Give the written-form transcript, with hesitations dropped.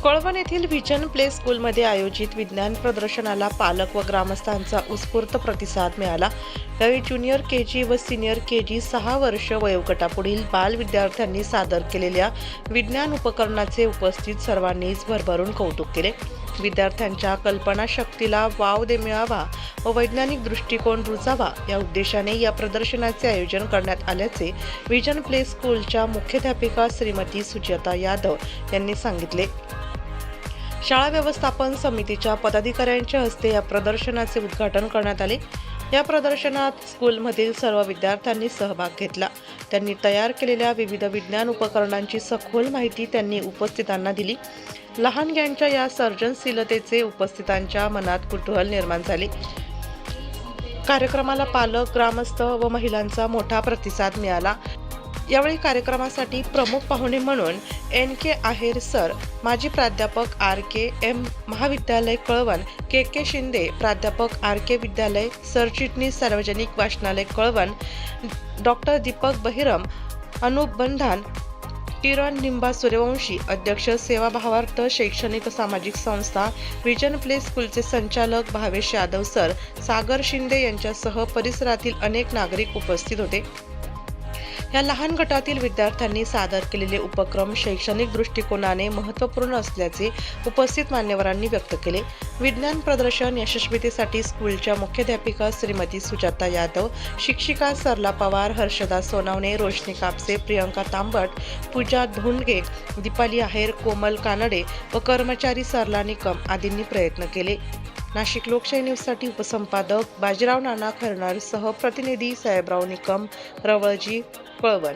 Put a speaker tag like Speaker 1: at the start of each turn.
Speaker 1: कळवण येथील vision play स्कूलमध्ये आयोजित विज्ञान प्रदर्शनाला पालक व ग्रामस्थांचा उत्स्फूर्त प्रतिसाद मिळाला। यावेळी ज्युनियर केजी व सिनियर केजी 6 वर्ष वयोगटापुढील बाल विद्यार्थ्यांनी सादर केलेल्या विज्ञान उपकरणाचे उपस्थित सर्वांनीच भरभरून कौतुक केले। विद्यार्थ्यांच्या कल्पनाशक्तीला वाव मिळावा व वैज्ञानिक दृष्टिकोन रुजावा या उद्देशाने या प्रदर्शनाचे आयोजन करण्यात आल्याचे व्हिजन प्ले स्कूलच्या मुख्याध्यापिका श्रीमती सुजाता यादव यांनी सांगितले। शाळा व्यवस्थापन समितीच्या पदाधिकाऱ्यांच्या हस्ते या प्रदर्शनाचे उद्घाटन करण्यात आले। या प्रदर्शनात स्कूलमधील सर्व विद्यार्थ्यांनी सहभाग घेतला। त्यांनी तयार केलेल्या विविध विज्ञान उपकरणांची सखोल माहिती त्यांनी उपस्थितांना दिली। लहानग्यांच्या या सर्जनशीलतेचे उपस्थितांच्या मनात कुतूहल निर्माण झाले। कार्यक्रमाला पालक, ग्रामस्थ व महिलांचा मोठा प्रतिसाद मिळाला। यावेळी कार्यक्रमासाठी प्रमुख पाहुणे म्हणून NK आहेर सर, माजी प्राध्यापक RKM महाविद्यालय कळवण, KK शिंदे प्राध्यापक RK विद्यालय, सरचिटणीस सार्वजनिक वाचनालय कळवण, डॉक्टर दीपक बहिरम, अनुप बंधान, किरण निंबा सूर्यवंशी, अध्यक्ष सेवाभावार्थ शैक्षणिक सामाजिक संस्था व्हिजन प्ले स्कूलचे संचालक भावेश यादव सर, सागर शिंदे यांच्यासह परिसरातील अनेक नागरिक उपस्थित होते। या लहान गटातील विद्यार्थ्यांनी सादर केलेले उपक्रम शैक्षणिक दृष्टिकोनाने महत्त्वपूर्ण असल्याचे उपस्थित मान्यवरांनी व्यक्त केले। विज्ञान प्रदर्शन यशस्वीतेसाठी स्कूलच्या मुख्याध्यापिका श्रीमती सुजाता यादव, शिक्षिका सरला पवार, हर्षदा सोनावणे, रोशनी कापसे, प्रियंका तांबट, पूजा धोंडगे, दीपाली आहेर, कोमल कानडे व कर्मचारी सरला निकम आदींनी प्रयत्न केले। नाशिक लोकशाही न्यूजसाठी उपसंपादक बाजीराव नाना खरणार सह प्रतिनिधी साहेबराव निकम, रवळजी, कळवण।